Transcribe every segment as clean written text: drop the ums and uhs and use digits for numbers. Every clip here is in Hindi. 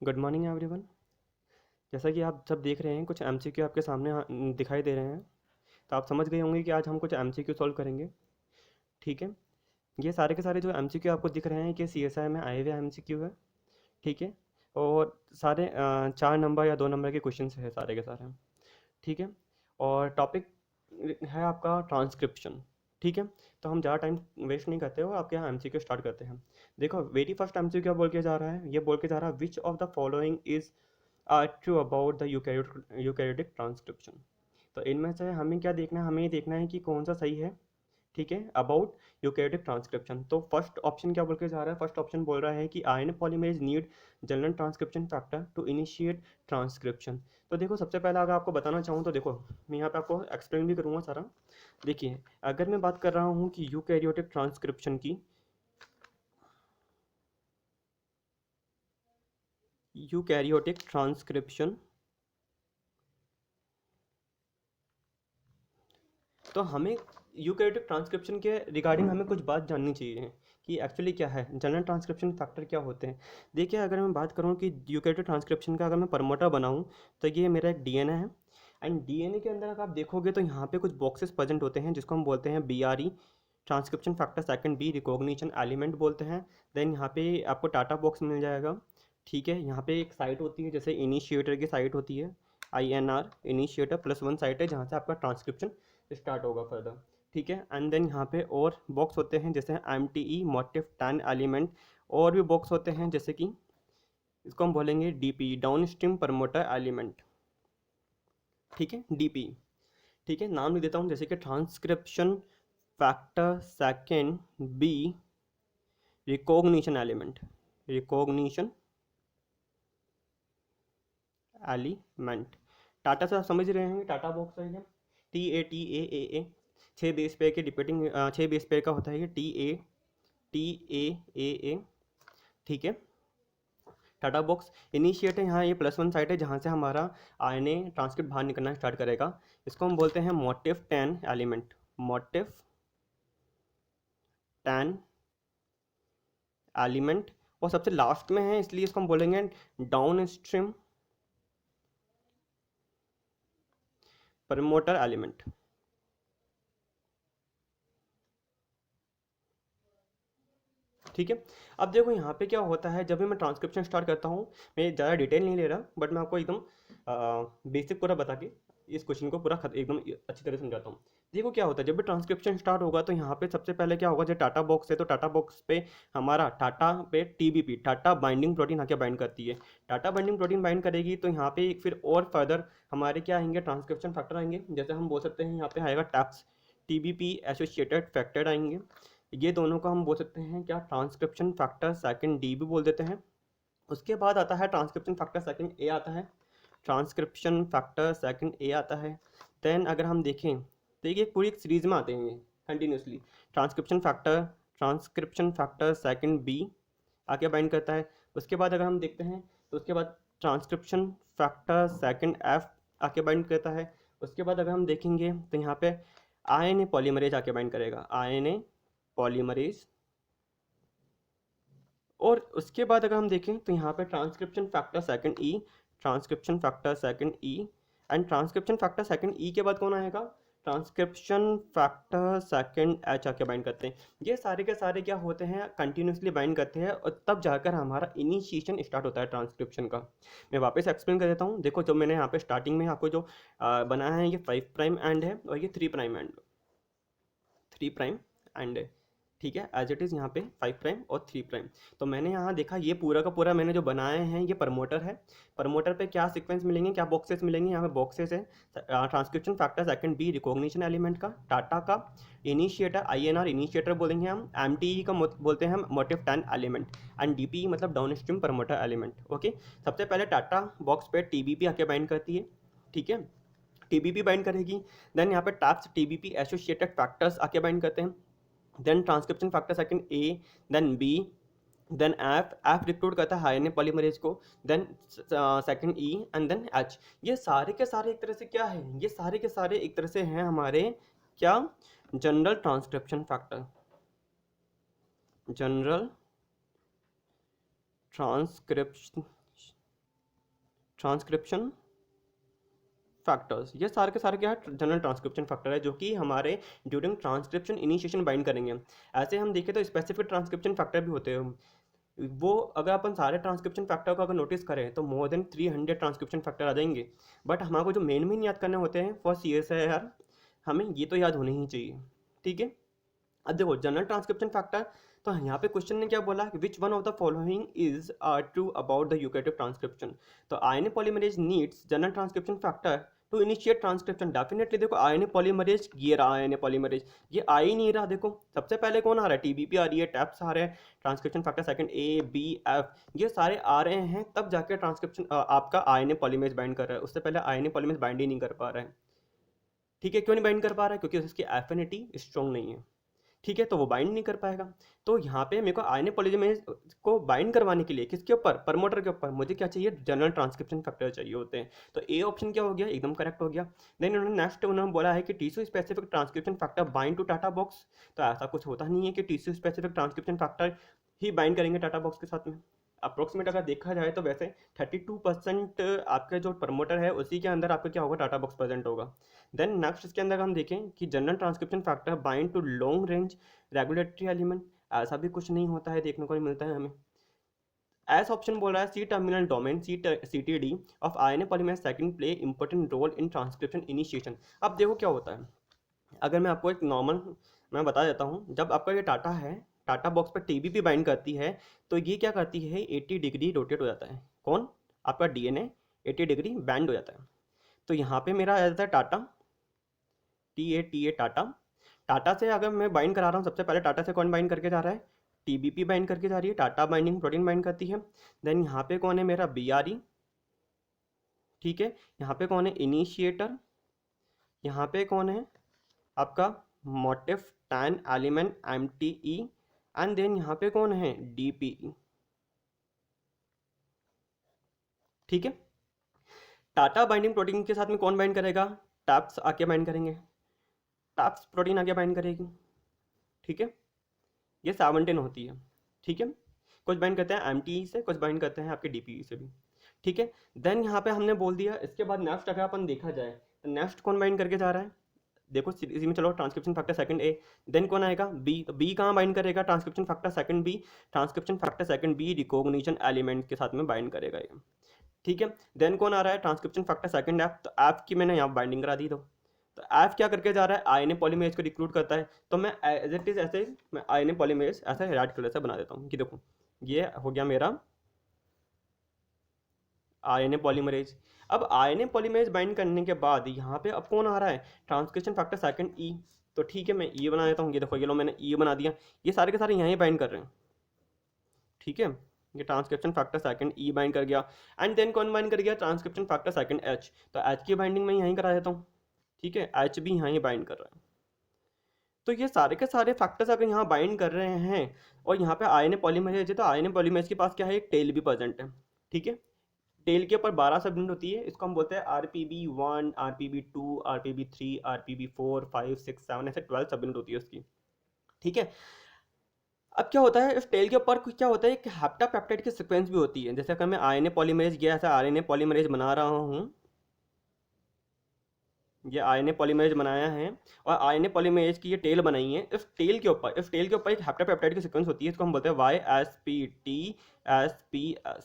Good morning everyone. जैसा कि आप सब देख रहे हैं कुछ एमसीक्यू आपके सामने दिखाई दे रहे हैं। तो आप समझ गए होंगे कि आज हम कुछ एमसीक्यू सॉल्व करेंगे। ठीक है। ये सारे के सारे जो एमसीक्यू आपको दिख रहे हैं कि सीएसआई में आए हुए एमसीक्यू है। ठीक है। और सारे 4 नंबर या 2 नंबर के क्वेश्चन है सारे के सारे। ठीक है। और टॉपिक है आपका ट्रांसक्रिप्शन। ठीक है। तो हम ज़्यादा टाइम वेस्ट नहीं करते और आपके यहाँ एमसीक्यू स्टार्ट करते हैं। देखो वेरी फर्स्ट एमसीक्यू क्या बोल के जा रहा है, ये बोल के जा रहा है which of the following is true about the eukaryotic transcription. तो इनमें से हमें क्या देखना है, हमें ये देखना है कि कौन सा सही है। ठीक है। अबाउट यूकैरियोटिक ट्रांसक्रिप्शन, तो फर्स्ट ऑप्शन क्या बोल के जा रहा है, फर्स्ट ऑप्शन बोल रहा है कि RNA polymerase need general transcription factor to initiate transcription. तो देखो सबसे पहले अगर आपको बताना चाहूँ तो देखो मैं यहाँ पे आपको एक्सप्लेन भी करूँगा सारा। देखिए अगर मैं बात कर रहा हूँ कि यूकैरियोटिक ट्रांसक्रिप्शन की, यूकैरियोटिक ट्रांसक्रिप्शन, तो हमें यूकैरियोटिक ट्रांसक्रिप्शन के रिगार्डिंग हमें कुछ बात जाननी चाहिए कि एक्चुअली क्या है, जनरल ट्रांसक्रिप्शन फैक्टर क्या होते हैं। देखिए अगर मैं बात करूँ कि यूकैरियोटिक ट्रांसक्रिप्शन का अगर मैं प्रमोटर बनाऊँ तो ये मेरा एक डीएनए है। एंड डीएनए के अंदर अगर आप देखोगे तो यहाँ पे कुछ बॉक्सेस प्रेजेंट होते हैं जिसको हम बोलते हैं BRE, transcription factor second B recognition element बोलते हैं। देन यहाँ पे आपको टाटा बॉक्स मिल जाएगा। ठीक है। यहाँ पे एक साइट होती है जैसे इनिशिएटर की साइट होती है, INR इनिशिएटर +1 साइट है जहाँ से आपका ट्रांसक्रिप्शन स्टार्ट होगा फर्दर। ठीक है। एंड देन यहाँ पे और बॉक्स होते हैं जैसे MTE मोटिव 10 एलिमेंट, और भी बॉक्स होते हैं जैसे कि इसको हम बोलेंगे DP down stream promoter element. ठीक है। DP। ठीक है। नाम लिख देता हूँ जैसे कि transcription factor second B recognition element, recognition element. TATA से आप समझ रहे हैं, टाटा बॉक्स है ये, TATA, 6 बेस पेयर के रिपीटिंग 6 बेस पेयर का होता है ये, TAA। ठीक है। टाटा बॉक्स इनिशिएट है, यहाँ ये +1 साइट है जहाँ से हमारा आरएनए ट्रांसक्रिप्ट बाहर निकलना स्टार्ट करेगा। इसको हम बोलते हैं मोटिव 10 एलिमेंट, मोटिव 10 एलिमेंट। और सबसे लास्ट में है इसलिए इसको हम बोलेंगे डाउन स्ट्रीम प्रमोटर एलिमेंट। ठीक है। अब देखो यहाँ पे क्या होता है, जब भी मैं ट्रांसक्रिप्शन स्टार्ट करता हूँ, मैं ज़्यादा डिटेल नहीं ले रहा बट मैं आपको एकदम बेसिक पूरा बता के इस क्वेश्चन को पूरा एकदम अच्छी तरह समझाता हूँ। देखो क्या होता है, जब भी ट्रांसक्रिप्शन स्टार्ट होगा तो यहाँ पे सबसे पहले क्या होगा, जब टाटा बॉक्स है तो टाटा बॉक्स पे हमारा टाटा पे TBP टाटा बाइंडिंग प्रोटीन आके बाइंड करती है। टाटा बाइंडिंग प्रोटीन बाइंड करेगी तो यहाँ पे फिर और फर्दर हमारे क्या आएंगे, ट्रांसक्रिप्शन फैक्टर आएंगे। जैसे हम बोल सकते हैं यहाँ पे आएगा टैप्स TBP एसोसिएटेड फैक्टर आएंगे। ये दोनों का हम बोल सकते हैं क्या, ट्रांसक्रिप्शन फैक्टर सेकंड डी भी बोल देते हैं। उसके बाद आता है ट्रांसक्रिप्शन फैक्टर सेकंड ए आता है, ट्रांसक्रिप्शन फैक्टर सेकंड ए आता है। देन अगर हम देखें तो ये पूरी एक सीरीज में आते हैं ये continuously. Transcription factor second B आके बाइंड करता है। उसके बाद अगर हम देखते हैं तो उसके बाद ट्रांसक्रिप्शन फैक्टर सेकंड एफ आके बाइंड करता है। उसके बाद अगर हम देखेंगे तो यहाँ पे आरएनए पॉलीमरेज आके बाइंड करेगा, आरएनए पॉलीमरेज। और उसके बाद अगर हम देखें तो यहाँ पे transcription factor second E, transcription factor second E. And transcription factor second E के बाद कौन आएगा, ट्रांसक्रिप्शन फैक्टर सेकंड एच आके बाइंड करते हैं। ये सारे के सारे क्या होते हैं, कंटिन्यूसली बाइंड करते हैं और तब जाकर हमारा इनिशिएशन स्टार्ट होता है ट्रांसक्रिप्शन का। मैं वापस एक्सप्लेन कर देता हूँ। देखो जो मैंने यहाँ पे स्टार्टिंग में आपको जो बनाया है, ये 5' एंड है और ये 3' एंड, 3' एंड है। ठीक है। एज इट इज़ यहाँ पे 5' और 3'। तो मैंने यहाँ देखा ये पूरा का पूरा मैंने जो बनाए हैं ये प्रमोटर है। प्रमोटर पे क्या सीक्वेंस मिलेंगे, क्या बॉक्सेस मिलेंगे, यहाँ पे बॉक्सेस है transcription factor second B recognition element का, टाटा का इनिशिएटर INR इनिशिएटर बोलेंगे हम, MTE का बोलते हैं हम मोटिव 10 एलिमेंट, एंड DPE मतलब down stream promoter element. Okay. सबसे पहले टाटा बॉक्स पे TBP आके बाइंड करती है। ठीक है। TBP बाइंड करेगी। देन यहाँ पे टैप्स TBP एसोसिएटेड फैक्टर्स आके बाइंड करते हैं। Then transcription factor second A, then B, then F recruit करता है आरएनए पॉलीमरेज को, then second E and then H। ये सारे के सारे एक तरह से क्या है, ये सारे के सारे एक तरह से हैं हमारे क्या, general transcription factor, general transcription transcription factors, ये सारे के सारे क्या है, जनरल ट्रांसक्रिप्शन फैक्टर है जो कि हमारे ड्यूरिंग ट्रांसक्रिप्शन इनिशिएशन बाइंड करेंगे। ऐसे हम देखें तो स्पेसिफिक ट्रांसक्रिप्शन फैक्टर भी होते हैं। वो अगर अपन सारे ट्रांसक्रिप्शन फैक्टर को अगर नोटिस करें तो मोर देन 300 ट्रांसक्रिप्शन फैक्टर आ जाएंगे। बट हमारे को जो मेन याद करने होते हैं फॉर CSIR, हमें ये तो याद होने ही चाहिए। ठीक है, अब देखो जनरल ट्रांसक्रिप्शन फैक्टर, तो यहाँ पे क्वेश्चन ने क्या बोला कि which one of the following is true about the eukaryotic transcription. तो RNA polymerase needs general transcription factor to initiate transcription. Definitely देखो RNA पॉलीमरेज, ये रहा RNA पॉलीमरेज, ये आ ही नहीं रहा। देखो सबसे पहले कौन आ रहा है, TBP आ रही है, टैप्स आ रहे हैं, transcription factor second A B F, ये सारे आ रहे हैं, तब जाके ट्रांसक्रिप्शन आपका RNA पॉलीमरेज बाइंड कर रहा है। उससे पहले RNA पॉलीमरेज बाइंड ही नहीं कर पा रहा है। ठीक है, क्यों नहीं बाइंड कर पा रहा है, क्योंकि उसकी एफिनिटी स्ट्रॉन्ग नहीं है। ठीक है, तो वो बाइंड नहीं कर पाएगा। तो यहाँ पे मेरे को RNA पॉलीमरेज को बाइंड करवाने के लिए किसके ऊपर, प्रमोटर के ऊपर, मुझे क्या चाहिए, जनरल ट्रांसक्रिप्शन फैक्टर चाहिए होते हैं। तो ए ऑप्शन क्या हो गया, एकदम करेक्ट हो गया। देन उन्होंने नेक्स्ट उन्होंने बोला है कि tissue specific transcription factor bind to TATA box. तो ऐसा कुछ होता नहीं है कि टिश्यू स्पेसिफिक ट्रांसक्रिप्शन फैक्टर ही बाइंड करेंगे टाटा बॉक्स के साथ में। अप्रोक्सीमेट अगर देखा जाए तो वैसे 32% आपके जो प्रमोटर है उसी के अंदर आपका क्या होगा, टाटा बॉक्स प्रेजेंट होगा। देन नेक्स्ट इसके अंदर हम देखें कि general transcription factor bind to long range regulatory element, ऐसा भी कुछ नहीं होता है, देखने को नहीं मिलता है हमें। एस ऑप्शन बोल रहा है C terminal domain CTD of RNA polymerase second play important role in transcription initiation. अब देखो क्या होता है, अगर मैं आपको एक नॉर्मल मैं बता देता हूँ, जब आपका ये टाटा है, टाटा बॉक्स पर TBP बाइंड करती है, तो ये क्या करती है, 80 डिग्री रोटेट हो जाता है। कौन, आपका DNA 80 डिग्री बैंड हो जाता है। तो यहाँ पे मेरा आ जाता है टाटा, TA टाटा। टाटा से अगर मैं बाइंड करा रहा हूँ, सबसे पहले टाटा से कौन बाइंड करके जा रहा है, TBP बाइंड करके जा रही है, टाटा बाइंडिंग प्रोटीन बाइंड करती है। देन यहाँ पे कौन है मेरा, BRE। ठीक है, यहाँ पे कौन है, इनिशिएटर। यहाँ पे कौन है आपका motif 10 element MTE। And then यहाँ पे कौन है, DPE। ठीक है, टाटा बाइंडिंग प्रोटीन के साथ में कौन बाइंड करेगा, टैप्स आके बाइंड करेंगे, टैप्स प्रोटीन आके बाइंड करेगी। ठीक है, ये 17 होती है। ठीक है, कुछ बाइंड करते हैं MTE से, कुछ बाइंड करते हैं आपके DPE से भी। ठीक है, देन यहाँ पे हमने बोल दिया। इसके बाद नेक्स्ट अगर अपन देखा जाए तो नेक्स्ट कौन बाइंड करके जा रहा है, देखो इसी में चलो, transcription factor second A। Then कौन आएगा, B। तो B कहाँ बाइंड करेगा, transcription factor second B। Transcription factor second B recognition element के साथ में बाइंड करेगा ये। ठीक है, देन कौन आ रहा है, ट्रांसक्रिप्शन फैक्टर सेकंड F। तो F की मैंने यहाँ बाइंडिंग करा दी। तो F क्या करके जा रहा है, RNA पॉलीमरेज को रिक्रूट करता है। तो मैं एज इट इज ऐसे मैं RNA पॉलीमरेज ऐसे रेड कलर से बना देता हूँ कि देखो ये हो गया मेरा RNA पॉलीमरेज। अब RNA पॉलीमरेज बाइंड करने के बाद यहाँ पे अब कौन आ रहा है, ट्रांसक्रिप्शन फैक्टर सेकंड E। तो ठीक है, मैं E बना देता हूँ, ये देखो ये लो मैंने E बना दिया। ये सारे के सारे यहीं बाइंड कर रहे हैं। ठीक है, ये transcription factor second E bind कर गया। एंड देन कौन बाइंड कर गया, ट्रांसक्रिप्शन फैक्टर सेकंड H। तो H की बाइंडिंग मैं यहीं करा देता हूँ। ठीक है, H भी यहाँ ही बाइंड कर रहा है। तो ये सारे के सारे फैक्टर्स अगर यहाँ बाइंड कर रहे हैं और यहाँ पे RNA पॉलीमरेज है, तो RNA पॉलीमरेज के पास क्या है, एक टेल भी प्रेजेंट है। ठीक है, टेल के ऊपर 12 सब यूनिट होती है, इसको हम बोलते हैं RPB1, RPB2, RPB3, RPB4, 5, 6, 7, ऐसे 12 सब यूनिट होती है उसकी। ठीक है, अब क्या होता है, इस टेल के ऊपर कुछ क्या होता है, एक हेप्टापेप्टाइड की सीक्वेंस भी होती है। जैसे अगर मैं RNA पॉलीमरेज ये ऐसा RNA पॉलीमरेज बना रहा हूँ, ये RNA पॉलीमरेज बनाया है और RNA पॉलीमरेज की ये टेल बनाई है। इस टेल के ऊपर एक हेप्टापेप्टाइड की सीक्वेंस होती है, इसको हम बोलते हैं YSPTSPS।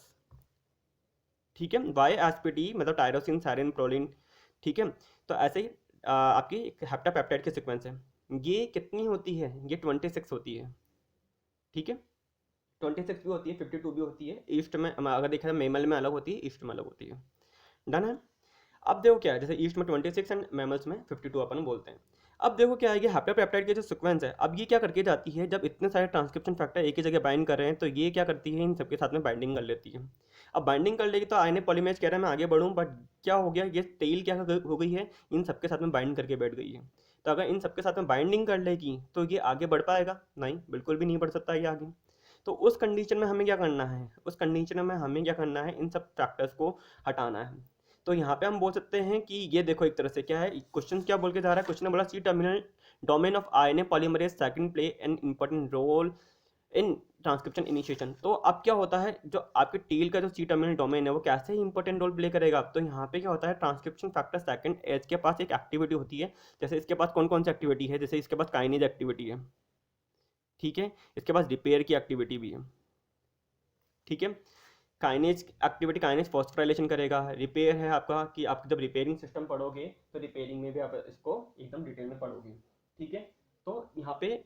ठीक है, YSPT मतलब टायरोसिन साइरिन प्रोलिन। ठीक है, तो ऐसे ही आपकी एक हेप्टापेप्टाइड की सीक्वेंस है। ये कितनी होती है, ये 26 होती है। ठीक है, 26 भी होती है, 52 भी होती है। ईस्ट में अगर देखा जाए मेमल में अलग होती है, ईस्ट में अलग होती है। डन है। अब देखो क्या है, जैसे ईस्ट में 26 एंड मैमल्स में 52 अपन बोलते हैं। अब देखो क्या है, ये हैप्लोपेप्टाइड की जो सीक्वेंस है, अब ये क्या करके जाती है, जब इतने सारे ट्रांसक्रिप्शन फैक्टर एक ही जगह बाइंड कर रहे हैं, तो ये क्या करती है, इन सबके साथ में बाइंडिंग कर लेती है। अब बाइंडिंग कर लेगी तो RNA पॉलीमरेज कह रहा है मैं आगे बढ़ूँ, बट क्या हो गया, ये टेल क्या हो गई है, इन सबके साथ में बाइंड करके बैठ गई है। तो अगर इन सबके साथ में बाइंडिंग कर लेगी तो ये आगे बढ़ पाएगा, नहीं, बिल्कुल भी नहीं बढ़ सकता ये आगे। तो उस कंडीशन में हमें क्या करना है, इन सब फैक्टर्स को हटाना है। तो यहाँ पे हम बोल सकते हैं कि ये देखो एक तरह से क्या है, क्वेश्चन क्या बोल के जा रहा है, क्वेश्चन ने बोला C terminal domain of RNA polymerase second play an important role in transcription initiation. तो अब क्या होता है, जो आपके टेल का जो सी टर्मिनल डोमेन है वो कैसे ही इंपॉर्टेंट रोल प्ले करेगा। तो यहाँ पे क्या होता है, ट्रांसक्रिप्शन फैक्टर सेकंड एज के पास एक एक्टिविटी होती है। जैसे इसके पास कौन कौन सी एक्टिविटी है, जैसे इसके पास काइनेज एक्टिविटी है, ठीक है, इसके पास रिपेयर की एक्टिविटी भी है, ठीक है। काइनेज एक्टिविटी, काइनेज फॉस्फोराइलेशन करेगा। रिपेयर है आपका कि आप जब रिपेयरिंग सिस्टम पढ़ोगे तो रिपेयरिंग में भी आप इसको एकदम डिटेल में पढ़ोगे, ठीक है। तो यहाँ पे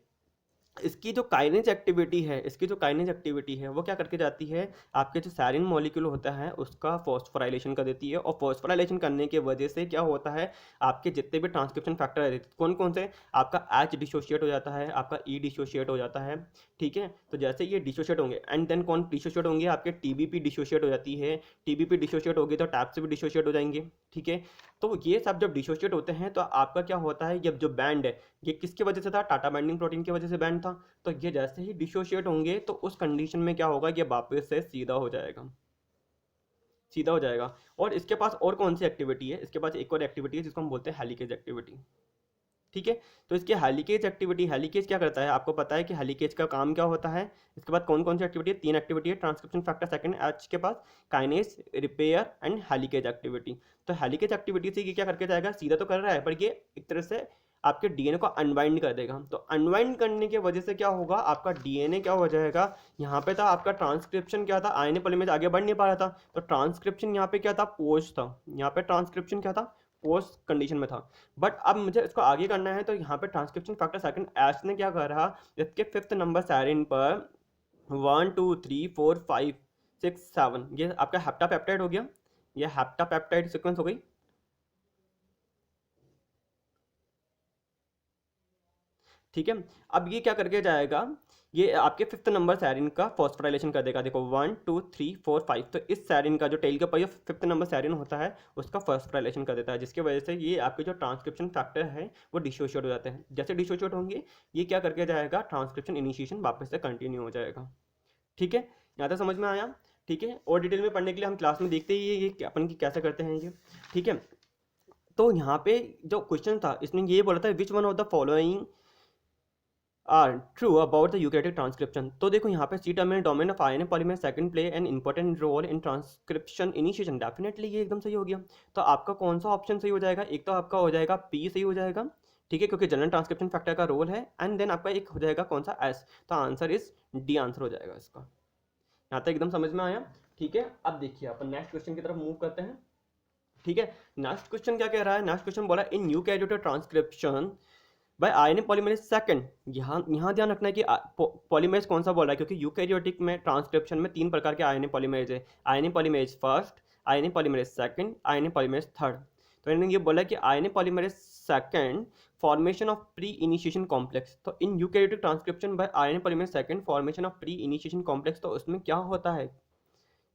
इसकी जो काइनेज एक्टिविटी है, इसकी जो काइनेज एक्टिविटी है वो क्या करके जाती है, आपके जो सैरिन मॉलिक्यूल होता है उसका फॉस्फोराइलेशन कर देती है। और फॉस्फोराइलेशन करने की वजह से क्या होता है, आपके जितने भी ट्रांसक्रिप्शन फैक्टर है कौन कौन से, आपका एच डिसोशिएट हो जाता है, आपका ई डिसोशिएट हो जाता है, ठीक है। तो जैसे ये डिसोशिएट होंगे एंड देन कौन डिसोशिएट होंगे, आपके टीबीपी डिसोशिएट हो जाती है। टीबीपी डिसोशिएट होगी तो टैप से भी डिसोशिएट हो जाएंगे, ठीक है। तो ये सब जब डिसोशिएट होते हैं तो आपका क्या होता है, ये जो बैंड है ये किसकी वजह से था, टाटा बाइंडिंग प्रोटीन की वजह से बैंड था। तो ये जैसे ही डिसोशिएट होंगे तो उस कंडीशन में क्या होगा, ये वापस से सीधा हो जाएगा, सीधा हो जाएगा। और इसके पास और कौन सी एक्टिविटी है, इसके पास एक और एक्टिविटी है जिसको हम बोलते हैं हेलिकेज एक्टिविटी, ठीक है। तो इसकी हेलिकेज एक्टिविटी, हेलिकेज क्या करता है, आपको पता है कि हेलिकेज का काम क्या होता है। इसके बाद कौन कौन सी एक्टिविटी है, 3 एक्टिविटी है ट्रांसक्रिप्शन फैक्टर सेकंड एच के पास, kinase, repair and helicase activity. तो हेलिकेज एक्टिविटी से ये क्या करके जाएगा, सीधा तो कर रहा है पर ये एक तरह से आपके डीएनए को अनवाइंड कर देगा। तो अनवाइंड करने की वजह से क्या होगा, आपका डीएनए क्या हो जाएगा, यहाँ पे था आपका ट्रांसक्रिप्शन क्या था, आरएनए पॉलीमरेज आगे बढ़ नहीं पा रहा था, तो ट्रांसक्रिप्शन यहाँ पे क्या था, पोस्ट था। यहाँ पे ट्रांसक्रिप्शन क्या था, पोस्ट कंडीशन में था। बट अब मुझे इसको आगे करना है, तो यहाँ पे ट्रांसक्रिप्शन फैक्टर सेकंड एच ने क्या करा, इसके 5th नंबर सैरिन पर 1 2 3 4 5 6 7 ये आपका हेप्टापेप्टाइड हो गया, ये हेप्टापेप्टाइड सीक्वेंस हो गई, ठीक है। अब ये क्या करके जाएगा, ये आपके 5th नंबर सैरिन का फॉस्फोराइलेशन कर देगा। देखो 1 2 3 4 5, तो इस सैरिन का जो टेल के ऊपर ये 5th नंबर सैरिन होता है उसका फॉस्फोराइलेशन कर देता है, जिसकी वजह से ये आपके जो ट्रांसक्रिप्शन फैक्टर है वो डिसोशिएट हो जाते हैं। जैसे डिसोशिएट होंगे ये क्या करके जाएगा, ट्रांसक्रिप्शन इनिशिएशन वापस से कंटिन्यू हो जाएगा, ठीक है। यहाँ तक समझ में आया, ठीक है। और डिटेल में पढ़ने के लिए हम क्लास में देखते ही ये अपन की कैसे करते हैं ये, ठीक है। तो यहाँ पे जो क्वेश्चन था इसमें ये बोला था, which one of the following are true about the eukaryotic transcription. तो देखो यहाँ पे C terminal domain of RNA polymerase second play an important role in transcription initiation, definitely ये एकदम सही हो गया। तो आपका कौन सा ऑप्शन सही हो जाएगा, एक तो आपका हो जाएगा पी सही हो जाएगा, ठीक है, क्योंकि जनरल ट्रांसक्रिप्शन फैक्टर का रोल है। एंड देन आपका एक हो जाएगा कौन सा, एस। तो आंसर इज डी आंसर हो जाएगा इसका। यहाँ तक एकदम समझ में आया, ठीक है। अब देखिए अपन नेक्स्ट क्वेश्चन की तरफ मूव करते हैं, ठीक है। नेक्स्ट क्वेश्चन क्या कह रहा है, नेक्स्ट क्वेश्चन बोला इन यूकैरियोटिक ट्रांसक्रिप्शन भाई आरएनए पॉलीमरेज सेकंड, यहाँ ध्यान रखना है कि पॉलीमरेज कौन सा बोल रहा है, क्योंकि यूकैरियोटिक में ट्रांसक्रिप्शन में 3 प्रकार के आरएनए पॉलीमरेज है, RNA polymerase first, RNA polymerase second, RNA polymerase third. तो इन्होंने ये बोला कि RNA polymerase second formation of pre initiation complex. तो in eukaryotic transcription by RNA polymerase second formation of pre initiation complex, तो उसमें क्या होता है,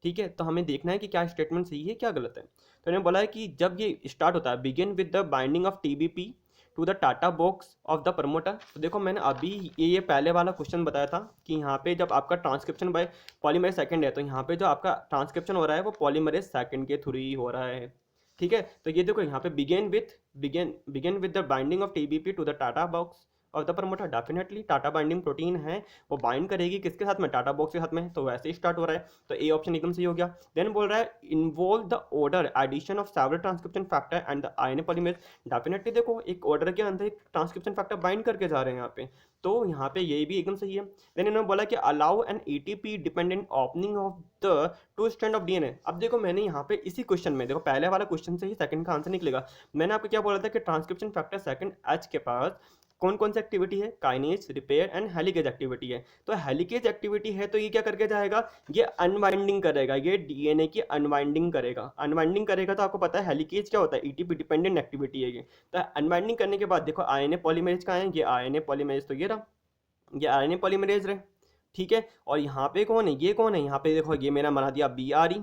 ठीक है। तो हमें देखना है कि क्या स्टेटमेंट सही है क्या गलत है। तो इन्होंने बोला है कि जब ये स्टार्ट होता है, begin with the binding of TBP to the TATA box of the promoter. तो देखो मैंने अभी ये पहले वाला क्वेश्चन बताया था कि यहाँ पे जब आपका ट्रांसक्रिप्शन बाय पॉलीमरेज सेकंड है, तो यहाँ पे जो आपका ट्रांसक्रिप्शन हो रहा है वो पॉलीमरेज सेकंड के थ्रू ही हो रहा है, ठीक है। तो ये देखो यहाँ पे begin with the binding of TBP to the TATA box of the promoter, definitely TATA binding protein है वो बाइंड करेगी किसके साथ में, टाटा बॉक्स के साथ में, तो वैसे ही स्टार्ट हो रहा है। तो ए ऑप्शन एकदम सही हो गया। देन बोल रहा है involve the order addition of several transcription factor and the RNA polymerase, definitely देखो एक ऑर्डर के अंदर एक ट्रांसक्रिप्शन फैक्टर बाइंड करके जा रहे हैं यहाँ पे, तो यहाँ पे ये भी एकदम सही है। देन इन्होंने बोला कि allow an ATP dependent opening of the 2 strand of DNA. अब देखो मैंने यहाँ पे इसी क्वेश्चन में, देखो पहले वाला क्वेश्चन से ही सेकंड का आंसर निकलेगा। मैंने आपको क्या बोला था कि ट्रांसक्रिप्शन फैक्टर सेकंड एच के पास कौन कौन सी एक्टिविटी है, kinase, repair and helicase activity है। तो हेलिकेज एक्टिविटी है तो ये क्या करके जाएगा, ये अनवाइंडिंग करेगा, ये डीएनए की अनवाइंडिंग करेगा। अनवाइंडिंग करेगा तो आपको पता है हेलिकेज क्या होता है, ईटीपी डिपेंडेंट एक्टिविटी है ये। तो अनवाइंडिंग करने के बाद देखो आरएनए पॉलीमरेज का है, ये आरएनए पॉलीमरेज तो ये रहा, ये आरएनए पॉलीमरेज रहे, ठीक है। और यहाँ पे कौन है, ये कौन है, यहाँ पे देखो ये मेरा बना दिया बी आर ई,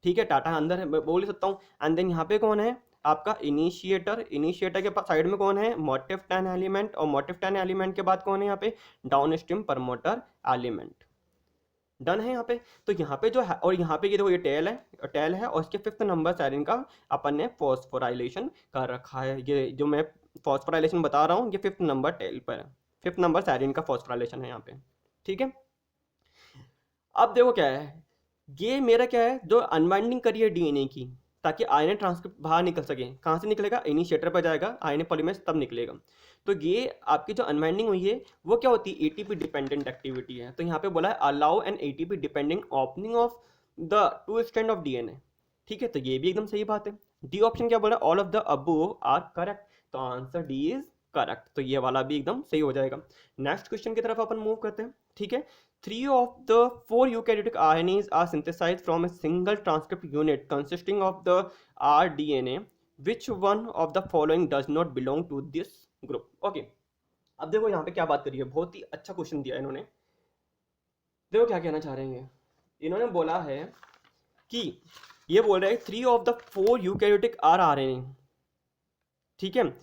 ठीक है, टाटा अंदर है बोल ही सकता हूँ। एंड देन यहाँ पे कौन है आपका इनिशिएटर, इनिशिएटर के पास साइड में कौन है, मोटिव 10 एलिमेंट, और मोटिव 10 एलिमेंट के बाद कौन है यहाँ पे, down stream promoter element. Done है यहाँ पे। तो यहाँ पे जो है, और यहाँ पे ये देखो ये टेल है और इसके 5th नंबर सैरिन का अपन ने फॉस्फोराइलेशन कर रखा है। ये जो मैं फॉस्फोराइलेशन बता रहा हूँ ये 5th नंबर टेल पर है, 5th नंबर सैरिन का फॉस्फोराइलेशन है यहाँ पे, ठीक है। अब देखो क्या है, ये मेरा क्या है, जो अनबाइंडिंग करी है डीएनए की, ताकि आरएनए ट्रांसक्रिप्ट बाहर निकल सके। कहाँ से निकलेगा, इनिशिएटर पर जाएगा, आरएनए पॉलीमरेज तब निकलेगा। तो ये आपकी जो अनबाइंडिंग हुई है वो क्या होती है, एटीपी डिपेंडेंट एक्टिविटी है। तो यहाँ पे बोला है allow an ATP depending opening of the two strand of DNA. ठीक है, तो ये भी एकदम सही बात है। डी ऑप्शन क्या बोला, all of the above are correct, तो आंसर डी इज करेक्ट, तो ये वाला भी एकदम सही हो जाएगा। नेक्स्ट क्वेश्चन की तरफ अपन मूव करते हैं। ठीक है, 3 of the 4 eukaryotic RNAs are synthesized from a single transcript unit consisting of the rDNA. Which one of the following does not belong to this group? Okay. अब देखो यहाँ पे क्या बात करी है, बहुत ही अच्छा क्वेश्चन दिया इन्होंने। देखो क्या कहना चाह रहे हैं, इन्होंने बोला है कि ये बोल रहे हैं 3 of the 4 eukaryotic RNA। ठीक है,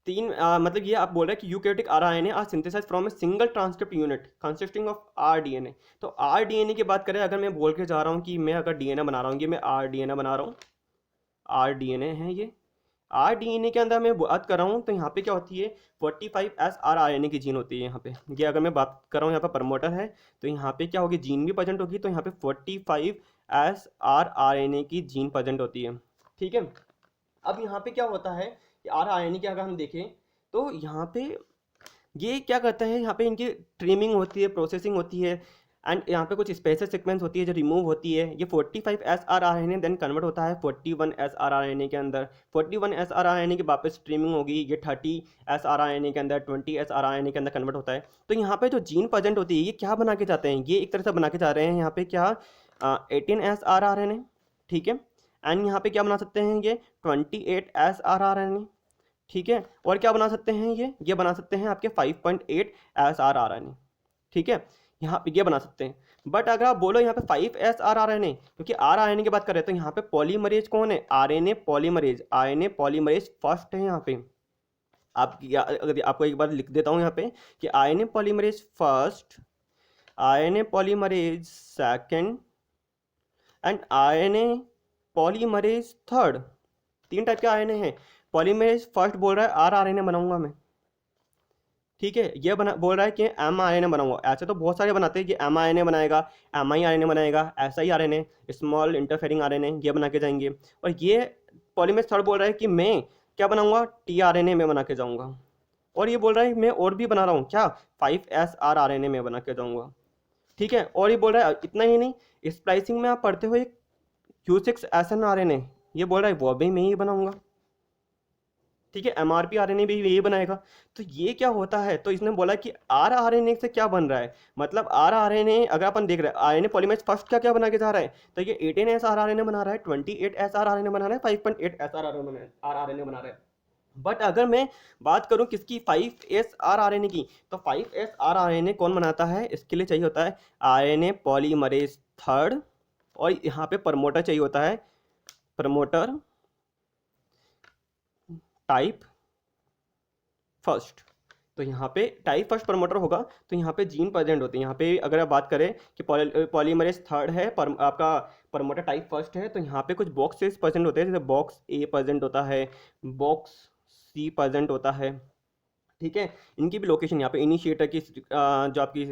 मतलब ये आप बोल रहे हैं कि eukaryotic RNA are synthesize from a single transcript unit consisting of rDNA. तो आरडीएनए की बात करें, अगर मैं बोल के जा रहा हूँ कि मैं अगर डीएनए बना रहा हूँ, ये मैं आरडीएनए बना रहा हूँ, आरडीएनए है ये। आरडीएनए के अंदर मैं बात कर रहा हूँ तो यहाँ पे क्या होती है, 45S आरएनए की जीन होती है यहाँ पे। ये अगर मैं बात कर रहा हूँ यहाँ पे प्रमोटर है, तो यहाँ पे क्या होगी, जीन भी प्रेजेंट होगी, तो यहाँ पे 45S आरएनए की जीन प्रेजेंट होती है। ठीक है, अब यहाँ पे क्या होता है कि आरएनए की अगर हम देखें तो यहाँ पे ये क्या करता है, यहाँ पे इनकी ट्रिमिंग होती है, प्रोसेसिंग होती है, एंड यहाँ पे कुछ स्पेशल सीक्वेंस होती है जो रिमूव होती है। ये 45S आरएनए देन कन्वर्ट होता है 41S आरएनए के अंदर। 41S आरएनए की वापस ट्रिमिंग होगी, ये 30S आरएनए के अंदर, 20S आरएनए के अंदर कन्वर्ट होता है। तो यहाँ पे जो जीन प्रेजेंट होती है, ये क्या बना के जाते हैं, ये एक तरह से बना के जा रहे हैं यहाँ पे क्या, 18S आरएनए। ठीक है, एंड यहाँ पे क्या बना सकते हैं, ये 28S आरएनए। ठीक है, और क्या बना सकते हैं, ये बना सकते हैं आपके 5.8S आरएनए। ठीक है, यहाँ पे ये बना सकते हैं। बट अगर आप बोलो यहाँ पे 5S आरएनए, क्योंकि आरएनए की बात करें तो यहाँ पे पॉलीमरेज कौन है, आरएनए पॉलीमरेज फर्स्ट है यहाँ पे। आप अगर आपको एक बार लिख देता हूँ यहाँ पे कि RNA polymerase first, RNA polymerase second and RNA polymerase third. 3 type के आरएनए हैं। पॉलीमरेज फर्स्ट बोल रहा है आरएनए बनाऊंगा मैं। ठीक है, ये बोल रहा है कि एमआरएनए बनाऊंगा। ऐसे तो बहुत सारे बनाते हैं कि एमआरएनए बनाएगा, एमआईआरएनए बनाएगा, एसआईआरएनए, स्मॉल इंटरफेरिंग आरएनए, ये बना के जाएंगे। और ये पॉलीमरेज थर्ड बोल रहा है कि मैं क्या बनाऊंगा, टीआरएनए में बना के जाऊंगा। और ये बोल रहा है मैं और भी बना रहा हूँ क्या, 5S आरएनए में बना के जाऊंगा। ठीक है, और ये बोल रहा है इतना ही नहीं, स्प्लाइसिंग में आप पढ़ते हो Q6SN आरएनए, ये बोल रहा है वो भी मैं ही बनाऊंगा। ठीक है, एमआरपी आरएनए भी यही बनाएगा। तो ये क्या होता है, तो इसने बोला कि आरएनए से क्या बन रहा है, मतलब आरएनए अगर अपन देख रहे हैं आरएनए पॉलीमरेज फर्स्ट क्या क्या बना के जा रहा है, तो ये 18S आरएनए बना रहा है, 28S आरएनए बना रहा है, 5.8S आरएनए बना रहा है। बट अगर मैं बात करूं किसकी, 5S आरएनए की, तो 5S आरएनए कौन बनाता है, इसके लिए चाहिए होता है आरएनए पॉलीमरेज थर्ड, और यहाँ पे प्रमोटर चाहिए होता है, प्रमोटर टाइप फर्स्ट। तो यहाँ पे टाइप फर्स्ट प्रमोटर होगा, तो यहाँ पे जीन प्रेजेंट होते हैं। यहाँ पे अगर आप बात करें कि पॉलीमरेज थर्ड है, आपका प्रमोटर टाइप फर्स्ट है, तो यहाँ पे कुछ बॉक्सेस प्रेजेंट होते हैं, जैसे बॉक्स ए प्रेजेंट होता है, बॉक्स सी प्रेजेंट होता है। ठीक है, इनकी भी लोकेशन यहाँ पे इनिशिएटर की जो आपकी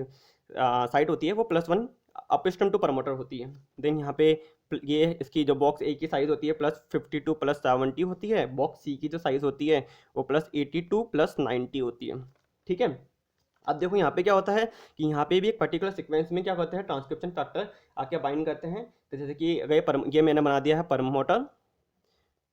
साइट होती है वो +1 अपस्ट्रीम टू प्रमोटर होती है। देन यहाँ पे ये इसकी जो बॉक्स ए की साइज़ होती है +52 +70 होती है, बॉक्स सी की जो साइज़ होती है वो +82 +90 होती है। ठीक है, अब देखो यहाँ पे क्या होता है कि यहाँ पे भी एक पर्टिकुलर सीक्वेंस में क्या करते हैं, ट्रांसक्रिप्शन फैक्टर आके बाइंड करते हैं। तो जैसे कि ये मैंने बना दिया है प्रमोटर,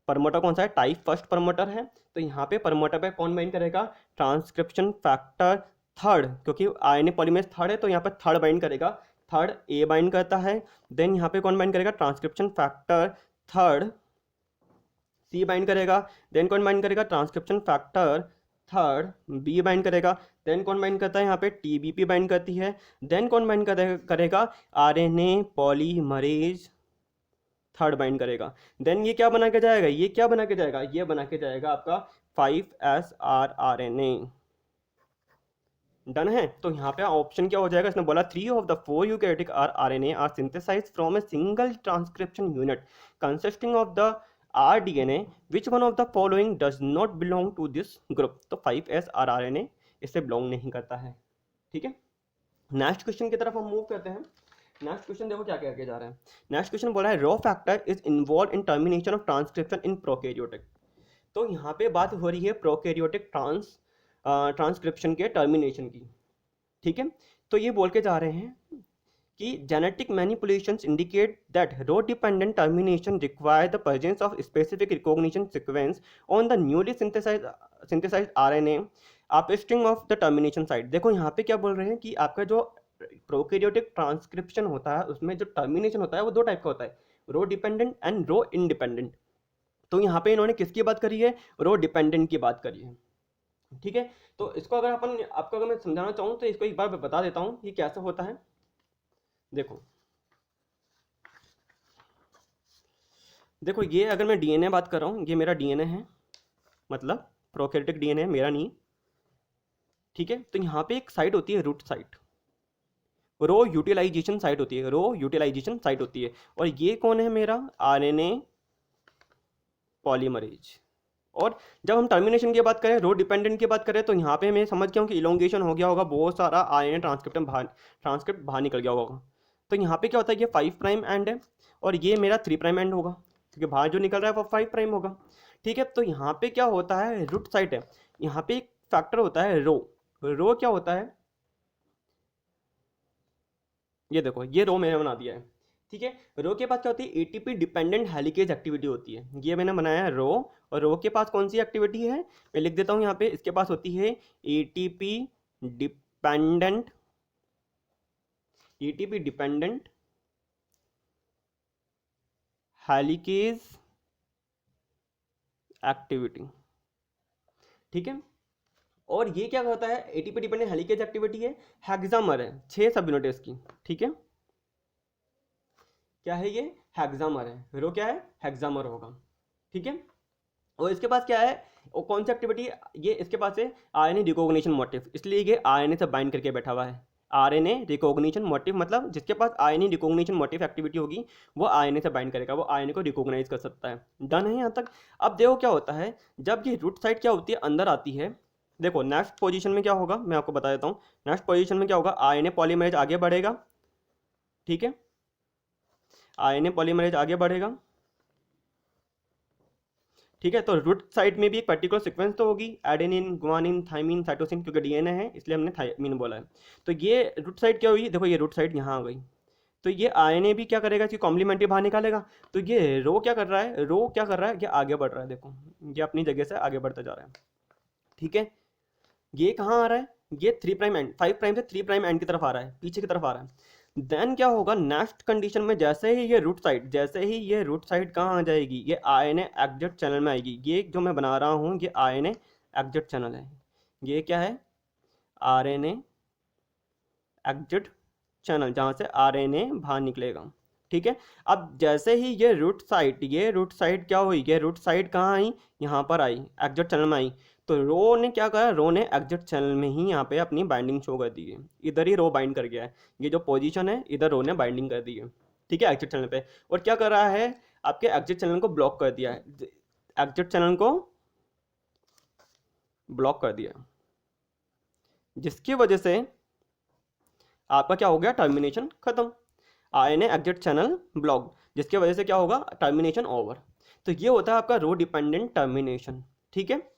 प्रमोटर कौन सा है, टाइप फर्स्ट प्रमोटर है, तो यहाँ पे प्रमोटर पे कौन बाइंड करेगा, ट्रांसक्रिप्शन फैक्टर थर्ड, क्योंकि आरएनए पॉलीमरेज थर्ड है तो यहाँ पे थर्ड बाइंड करेगा, थर्ड ए बाइंड करता है। देन यहाँ पे कौन बाइंड करेगा, transcription factor third C bind करेगा। देन कौन बाइंड करेगा, transcription factor third B bind करेगा। देन कौन बाइंड करता है, यहाँ पे टीबीपी बाइंड करती है। देन कौन बाइंड करेगा, आरएनए पॉलीमरेज थर्ड बाइंड करेगा। देन ये क्या बना के जाएगा, ये क्या बना के जाएगा, ये बना के जाएगा आपका 5S आरएनए। डन है, तो यहाँ पे ऑप्शन क्या हो जाएगा, इसने बोला 3 of the 4 eukaryotic RNA are synthesized from a single transcription unit consisting of the rDNA. Which one of the following does not belong to this group? तो 5S rRNA इससे बिलोंग नहीं करता है। ठीक है, नेक्स्ट क्वेश्चन की तरफ हम मूव करते हैं। नेक्स्ट क्वेश्चन देखो क्या क्या जा रहा है। नेक्स्ट क्वेश्चन बोला है रो factor is involve in termination of transcription in prokaryotic. तो यहाँ पे बात हो रही है प्रोकैरियोटिक ट्रांसक्रिप्शन के टर्मिनेशन की, ठीक है। तो ये बोल के जा रहे हैं कि genetic manipulations indicate that row-dependent termination require the presence of specific recognition sequence on the newly synthesized RNA upstream of the termination site। देखो यहाँ पे क्या बोल रहे हैं कि आपका जो प्रोकैरियोटिक ट्रांसक्रिप्शन होता है उसमें जो टर्मिनेशन होता है वो दो टाइप का होता है, रो डिपेंडेंट एंड रो इंडिपेंडेंट। तो यहाँ पे इन्होंने किसकी बात करी है, रो डिपेंडेंट की बात करी है, ठीक है। तो इसको अगर आपको अगर मैं समझाना चाहूँ तो इसको एक बार बता देता हूँ कि कैसे होता है। देखो ये अगर मैं डीएनए बात कर रहा हूँ, ये मेरा डीएनए है, मतलब प्रोकैरियोटिक डीएनए है, मेरा नहीं, ठीक है। तो यहाँ पे एक साइट होती है रूट साइट, रो यूटिलाइजेशन साइट होती है, रो यूटिलाइजेशन साइट होती है। और ये कौन है, मेरा आरएनए पॉलीमरेज। और जब हम टर्मिनेशन की बात करें, रो डिपेंडेंट की बात करें, तो यहाँ पे मैं समझ गया हूँ कि इलोंगेशन हो गया होगा, बहुत सारा आरएनए ट्रांसक्रिप्ट बाहर निकल गया होगा। तो यहाँ पे क्या होता है, ये 5 प्राइम एंड है और ये मेरा 3 प्राइम एंड होगा, क्योंकि बाहर जो निकल रहा है वो 5 प्राइम होगा, ठीक है। तो यहाँ पे क्या होता है, रूट साइट है, यहाँ पे एक फैक्टर होता है रो। रो क्या होता है, ये देखो ये रो मैंने बना दिया है, ठीक है। रो के पास क्या होती है, एटीपी डिपेंडेंट हेलिकेज एक्टिविटी होती है, ये मैंने बनाया है रो। और रो के पास कौन सी एक्टिविटी है, मैं लिख देता हूँ यहाँ पे, इसके पास होती है एटीपी डिपेंडेंट हेलिकेज एक्टिविटी, ठीक है। और ये क्या होता है, एटीपी डिपेंडेंट हेलिकेज एक्टिविटी है, हेक्सामर है, 6 सब यूनिट है इसकी, ठीक है। क्या है ये, हेक्सामर है, रो क्या है, हेक्सामर होगा, ठीक है। और इसके पास क्या है, और कौन सी एक्टिविटी, ये इसके पास है आरएनए रिकॉग्निशन मोटिव, इसलिए ये आरएनए से बाइंड करके बैठा हुआ है। आरएनए रिकॉग्निशन मोटिव मतलब जिसके पास आरएनए रिकॉग्निशन मोटिव एक्टिविटी होगी वो आरएनए से बाइंड करेगा, वो आरएनए को रिकॉग्नाइज कर सकता है। डन है यहाँ तक। अब देखो क्या होता है, जब ये रूट साइड क्या होती है, अंदर आती है। देखो नेक्स्ट पोजीशन में क्या होगा, मैं आपको बता देता हूँ। नेक्स्ट पोजीशन में क्या होगा, आरएनए पॉलीमरेज आगे बढ़ेगा, ठीक है, आरएनए पॉलीमरेज आगे बढ़ेगा, ठीक है। तो रूट साइड में भी एक पर्टिकुलर सीक्वेंस तो होगी, एडेनिन, गुआनिन, थाइमिन, साइटोसिन, क्योंकि डीएनए है इसलिए हमने थाइमिन बोला है। तो ये रूट साइड क्या हुई, देखो ये रूट साइड यहाँ आ गई, तो ये आरएनए भी क्या करेगा, इसकी कॉम्प्लीमेंट्री बाहर निकालेगा। तो ये रो क्या कर रहा है, रो क्या कर रहा है, ये आगे बढ़ रहा है, देखो ये अपनी जगह से आगे बढ़ता जा रहा है, ठीक है। ये कहाँ आ रहा है, ये 3 प्राइम एंड, 5 प्राइम से 3 प्राइम एंड की तरफ आ रहा है, पीछे की तरफ आ रहा है। देन क्या होगा, नेक्स्ट कंडीशन में जैसे ही ये रूट साइड कहाँ आ जाएगी, ये आरएनए एग्जिट चैनल में आएगी। ये जो मैं बना रहा हूँ ये आरएनए एग्जिट चैनल है, ये क्या है, आरएनए एग्जिट चैनल, जहाँ से आरएनए बाहर निकलेगा, ठीक है। अब जैसे ही ये रूट साइड क्या हुई, ये रूट साइड कहाँ आई, यहाँ पर आई, एग्जिट चैनल में आई। तो रो ने क्या करा, रो ने एग्जिट चैनल में ही यहाँ पे अपनी बाइंडिंग शो कर दी है, इधर ही रो बाइंड कर गया है, ये जो पोजीशन है इधर रो ने बाइंडिंग कर दी है, ठीक है, एग्जिट चैनल पे। और क्या कर रहा है, आपके एग्जिट चैनल को ब्लॉक कर दिया है, एग्जिट चैनल को ब्लॉक कर दिया, जिसकी वजह से आपका क्या हो गया, टर्मिनेशन खत्म, आरएनए एग्जिट चैनल ब्लॉक, जिसकी वजह से क्या होगा, टर्मिनेशन ओवर। तो ये होता है आपका रो डिपेंडेंट टर्मिनेशन, ठीक है।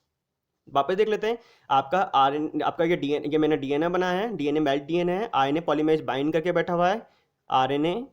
वापस देख लेते हैं, आपका ये डीएनए, ये मैंने डीएनए बनाया है, डीएनए मेल्ट डीएनए है, आरएनए पॉलीमरेज बाइंड करके बैठा हुआ है, आरएनए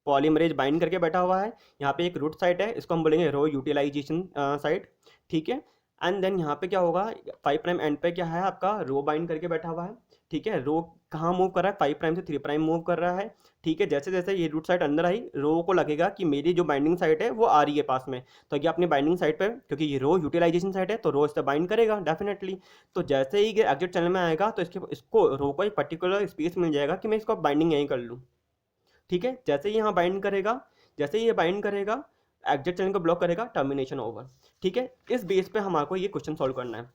पॉलीमरेज बाइंड करके बैठा हुआ है। यहाँ पे एक रूट साइट है, इसको हम बोलेंगे रो यूटिलाइजेशन साइट, ठीक है। एंड देन यहाँ पे क्या होगा, 5 प्राइम एंड पे क्या है आपका, रो बाइंड करके बैठा हुआ है, ठीक है। रो कहाँ मूव कर रहा है, 5 प्राइम से 3 प्राइम मूव कर रहा है, ठीक है। जैसे जैसे ये रूट साइड अंदर आई, रो को लगेगा कि मेरी जो बाइंडिंग साइट है वो आ रही है पास में, तो ये अपनी बाइंडिंग साइट पर, क्योंकि ये रो यूटिलाइजेशन साइट है तो रो इससे बाइंड करेगा डेफिनेटली। तो जैसे ही ये एग्जिट चैनल में आएगा तो इसको रो को एक पर्टिकुलर स्पेस मिल जाएगा कि मैं इसको बाइंडिंग यहीं कर लूँ, ठीक है। जैसे ही यहाँ बाइंड करेगा, जैसे ही ये बाइंड करेगा, एग्जिट चैनल को ब्लॉक करेगा, टर्मिनेशन ओवर, ठीक है। इस बेस पे हमारे को ये क्वेश्चन सॉल्व करना है,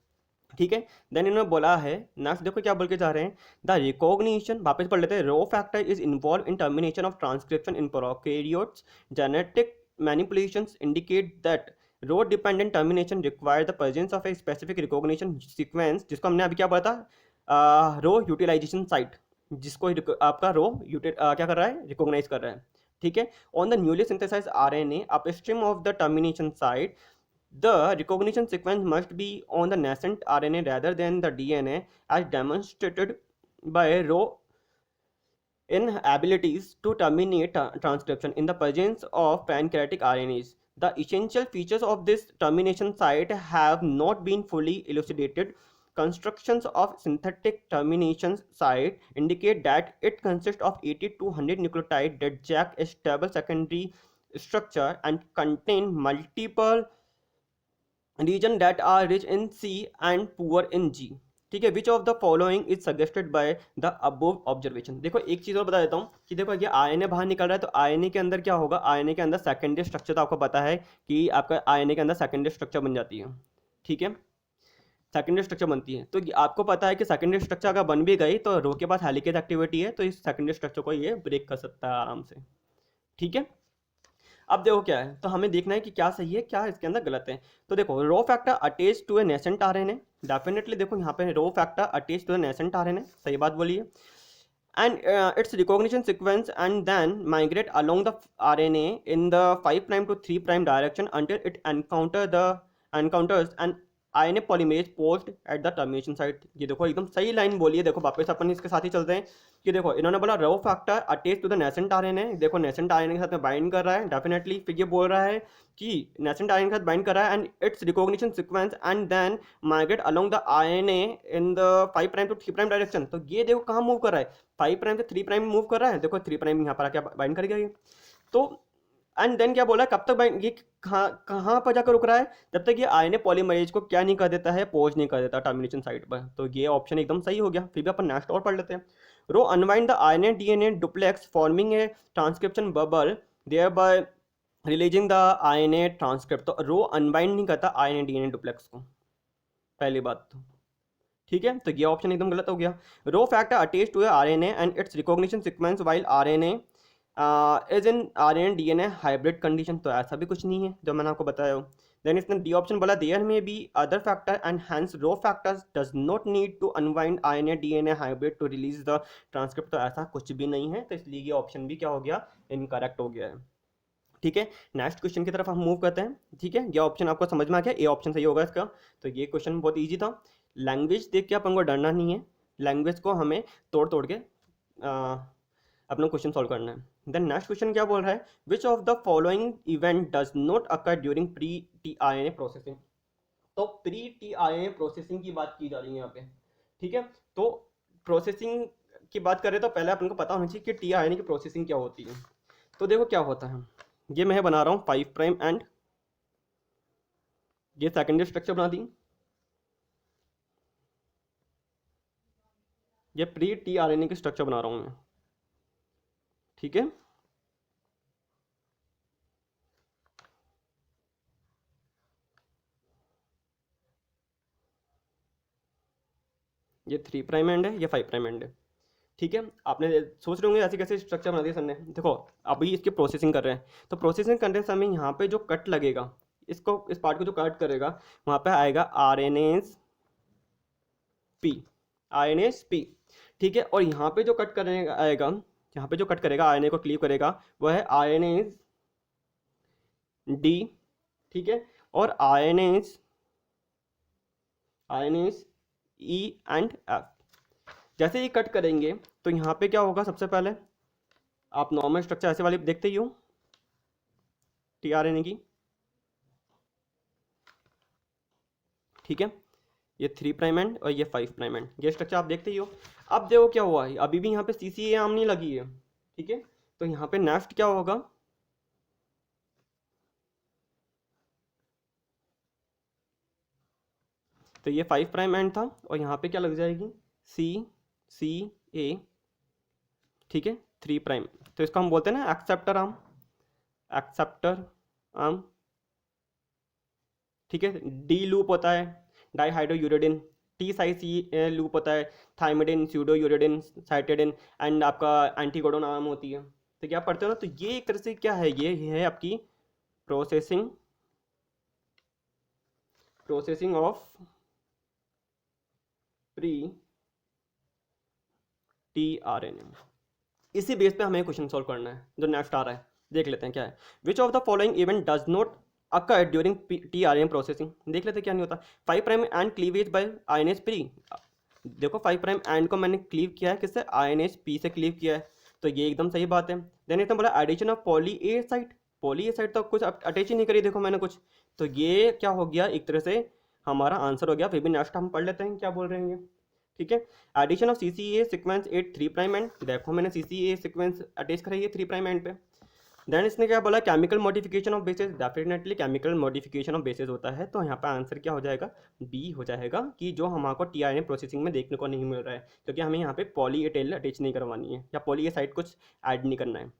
ठीक है। देन इन्होंने बोला है, नेक्स्ट देखो क्या बोल के जा रहे हैं, द रिकॉग्निशन, वापस पढ़ लेते हैं, rho factor is involve in termination of transcription in prokaryotes, genetic manipulations indicate that rho dependent termination require the presence of a specific recognition sequence, जिसको हमने अभी क्या बोला था, रो यूटिलाइजेशन साइट, जिसको आपका रो क्या कर रहा है, रिकॉग्नाइज कर रहा है, ठीक है। On the newly synthesized RNA upstream of the termination site, the recognition sequence must be on the nascent RNA rather than the DNA, as demonstrated by Rho inabilities to terminate transcription in the presence of pancreatic RNAs. The essential features of this termination site have not been fully elucidated. Constructions of synthetic termination site indicate that it consists of 80 to 100 nucleotides that jack a stable secondary structure and contain multiple region that are rich in C and poor in G, ठीक है। Which of the following is suggested by the above observation. देखो एक चीज़ और बता देता हूँ कि देखो ये आईएनए बाहर निकल रहा है, तो आईएनए के अंदर क्या होगा, आईएनए के अंदर सेकेंडरी स्ट्रक्चर तो आपको पता है कि आपका आईएनए के अंदर सेकेंडरी स्ट्रक्चर बन जाती है, ठीक है, सेकेंडरी स्ट्रक्चर बनती है। तो आपको पता है कि सेकेंडरी स्ट्रक्चर अगर बन भी गई तो रो के पास हेलिकेज एक्टिविटी है, तो इस सेकेंडरी स्ट्रक्चर को ये ब्रेक कर सकता है आराम से, ठीक है। अब देखो क्या है, तो हमें देखना है कि क्या सही है क्या इसके अंदर गलत है। तो देखो rho factor attach to a nascent RNA, definitely देखो यहाँ पे rho factor attach to a nascent RNA, सही बात बोली है। And its recognition sequence and then migrate along the RNA in the 5' to 3' direction until it encounters an RNA polymerase post at the termination site। ये देखो एकदम सही लाइन बोली है। देखो वापस अपन इसके साथ ही चलते हैं कि देखो इन्होंने बोला rho factor attach to the nascent RNA, देखो नेसेंट आरएनए के साथ में बाइंड कर रहा है डेफिनेटली। फिर ये बोल रहा है कि नेसेंट आरएनए के साथ बाइंड कर रहा है and its recognition sequence and then migrate along the RNA in the 5' to 3' direction. तो ये देखो कहाँ मूव कर रहा है, 5' से 3' मूव कर रहा है। देखो 3' यहाँ पर आके बाइंड कर गया। तो एंड देन क्या बोला, कब तक बाइंड, ये कहाँ पर जाकर रुक रहा है, जब तक ये आरएनए पॉलीमरेज को क्या नहीं कर देता है, पोज नहीं कर देता टर्मिनेशन साइट पर। तो ये ऑप्शन एकदम सही हो गया। फिर भी अपन नेक्स्ट और पढ़ लेते हैं। Rho unwind the RNA DNA duplex forming a transcription bubble thereby releasing the RNA transcript. तो रो अनवाइंड नहीं करता आरएनए डीएनए डुप्लेक्स को, पहली बात तो, ठीक है। तो ये ऑप्शन एकदम गलत हो गया। Rho factor attach to RNA and its recognition sequence while RNA is in RNA DNA hybrid condition. तो ऐसा भी कुछ नहीं है जो मैंने आपको बताया हो। देन इसने डी ऑप्शन बोला there may be other factor and hence rho factors does not need to unwind RNA DNA hybrid to release the transcript. तो ऐसा कुछ भी नहीं है, तो इसलिए ये ऑप्शन भी क्या हो गया, इनकरेक्ट हो गया है, ठीक है। नेक्स्ट क्वेश्चन की तरफ हम मूव करते हैं, ठीक है। ये ऑप्शन आपको समझ में आ गया, ए ऑप्शन सही होगा इसका। तो ये क्वेश्चन बहुत ईजी था। लैंग्वेज देख के अपन को डरना नहीं है, लैंग्वेज को हमें तोड़ तोड़ के अपना क्वेश्चन सॉल्व करना है। देन नेक्स्ट क्वेश्चन क्या बोल रहा है, which of the following event does not occur during pre tRNA processing. तो प्री टीआरएनए प्रोसेसिंग की बात की जा रही है यहाँ पे, ठीक है। तो प्रोसेसिंग की बात करें तो पहले अपन को पता होना चाहिए कि टीआरएनए की प्रोसेसिंग क्या होती है। तो देखो क्या होता है, ये मैं बना रहा हूँ 5' एंड ये सेकेंडरी स्ट्रक्चर बना दी, ये प्री टीआरएनए की स्ट्रक्चर बना रहा हूँ मैं, ठीक है। ये 3' एंड है, ये 5' एंड है, ठीक है। आपने सोच रहे होंगे ऐसे कैसे स्ट्रक्चर बना दिया सर ने। देखो अभी इसकी प्रोसेसिंग कर रहे हैं, तो प्रोसेसिंग करते समय यहाँ पे जो कट लगेगा, इसको इस पार्ट को जो कट करेगा वहाँ पे आएगा आरएनएस पी, ठीक है। और यहाँ पे जो कट करेगा आएगा, यहाँ पे जो कट करेगा आरएनए को क्लीव करेगा वह है आरएनएस डी, ठीक है। और आरएनएस ई एंड एफ। जैसे ही कट करेंगे तो यहाँ पे क्या होगा, सबसे पहले आप नॉर्मल स्ट्रक्चर ऐसे वाली देखते ही हो टीआरएनए की, ठीक है। ये 3' एंड और ये 5' एंड, ये स्ट्रक्चर आप देखते ही हो। अब देखो क्या हुआ है, अभी भी यहाँ पे सीसीए आर्म नहीं लगी है, ठीक है। तो यहाँ पे नेक्स्ट क्या होगा, तो ये 5' एंड था और यहाँ पे क्या लग जाएगी सी ए, ठीक है, 3'। तो इसको हम बोलते हैं ना एक्सेप्टर आर्म, ठीक है। डी लूप होता है डाईहाइड्रोयूरेडिन, टी साई सी लूप होता है थाइमिडिन, स्यूडोयूरेडिन, साइटिडिन एंड आपका एंटीकोडोन आर्म होती है। तो क्या पढ़ते हो ना, तो ये एक तरह से क्या है, ये है आपकी प्रोसेसिंग ऑफ प्री टीआरएनए। इसी बेस पे हमें क्वेश्चन सॉल्व करना है। जो नेक्स्ट आ रहा है देख लेते हैं क्या है। Which of the following event does not occur during tRNA processing. देख लेते हैं क्या नहीं होता। 5 prime end cleavage by RNase P. देखो 5 प्राइम एंड को मैंने क्लीव किया है किससे, आयनेज पी से क्लीव किया है, तो ये एकदम सही बात है। देन इसने बोला addition of poly A site. Poly A site तो कुछ अटैच ही नहीं करी देखो मैंने कुछ, तो ये क्या हो गया एक तरह से हमारा आंसर हो गया। फिर भी नेक्स्ट हम पढ़ लेते हैं क्या बोल रहे हैं ये। ठीक है, addition of CCA sequence at 3 prime end. देखो मैंने CCA सीक्वेंस अटैच कराई है 3 प्राइम एंड पे। देन इसने क्या बोला, chemical modification of basis. Definitely chemical modification of basis होता है, तो यहाँ पे आंसर क्या हो जाएगा, बी हो जाएगा, कि जो हमको टीआरएनए प्रोसेसिंग में देखने को नहीं मिल रहा है, क्योंकि हमें यहाँ पे पॉली ए टेल अटैच नहीं करवानी है या पॉली ए साइड कुछ ऐड नहीं करना है।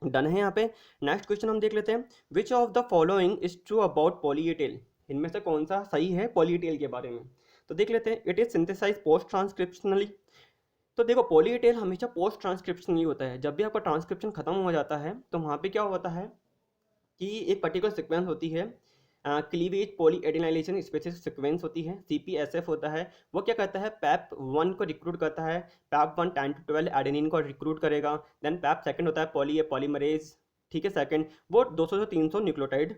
डन है यहाँ पे। नेक्स्ट क्वेश्चन हम देख लेते हैं। Which of the following is true about poly A tail. इनमें से कौन सा सही है पॉली ए टेल के बारे में, तो देख लेते हैं। It is synthesize post transcriptionally. तो देखो पॉली ए टेल हमेशा पोस्ट ट्रांसक्रिप्शनली होता है। जब भी आपका ट्रांसक्रिप्शन खत्म हो जाता है तो वहाँ पे क्या होता है कि एक पर्टिकुलर सीक्वेंस होती है, cleavage poly adenylation specific sequence होती है, CPSF होता है। वो क्या करता है, पैप 1 को रिक्रूट करता है, पैप 1 10 to 12 एडेनिन को रिक्रूट करेगा। देन पैप सेकंड होता है पॉली पॉलीमरेज, ठीक है, सेकंड वो 200 से 300 न्यूक्लियोटाइड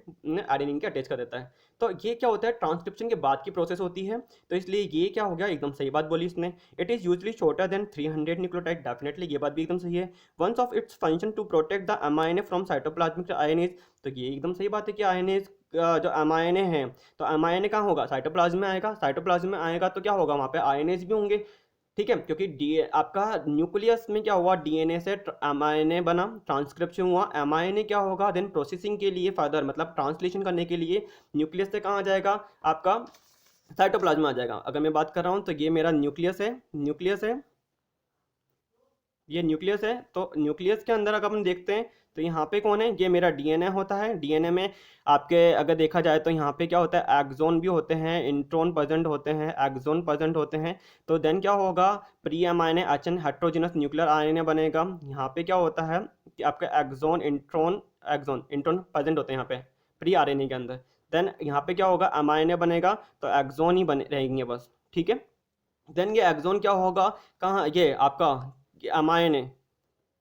एडेनिन के अटैच कर देता है। तो ये क्या होता है, ट्रांसक्रिप्शन के बाद की प्रोसेस होती है, तो इसलिए ये क्या हो गया, एकदम सही बात बोली इसने। It is usually shorter than 300 nucleotide. Definitely ये बात भी एकदम सही है। Once of its function to protect the mRNA from cytoplasmic RNase. तो ये एकदम सही बात है कि आयनेज जो mRNA है, तो mRNA कहाँ होगा, साइटोप्लाज्म में आएगा। साइटोप्लाज्म में आएगा तो क्या होगा, वहाँ पे आयनेज भी होंगे, ठीक है, क्योंकि डी आपका न्यूक्लियस में क्या हुआ, डीएनए से एमआरएनए बना, ट्रांसक्रिप्शन हुआ, एमआरएनए क्या होगा देन प्रोसेसिंग के लिए फर्दर मतलब ट्रांसलेशन करने के लिए न्यूक्लियस से कहाँ आ जाएगा, आपका साइटोप्लाज्म आ जाएगा। अगर मैं बात कर रहा हूँ तो ये मेरा न्यूक्लियस है, न्यूक्लियस है, ये न्यूक्लियस है। तो न्यूक्लियस के अंदर अगर हम देखते हैं तो यहाँ पे कौन है, ये मेरा डीएनए होता है। डीएनए में आपके अगर देखा जाए तो यहाँ पे क्या होता है, एक्सोन भी होते हैं, इंट्रोन प्रेजेंट होते हैं, एक्सोन प्रेजेंट होते हैं। तो देन क्या होगा, प्री एमाइने एचएन हेट्रोजिनस न्यूक्लियर आरएनए बनेगा। यहाँ पे क्या होता है कि आपका एक्सोन इंट्रोन प्रेजेंट होते हैं यहाँ पे प्री आरएनए के अंदर। देन यहाँ पे क्या होगा, एमाइने बनेगा, तो एक्सोन ही बने रहेंगे बस, ठीक है। देन ये एक्सोन क्या होगा, कहाँ ये आपका एमआरएनए,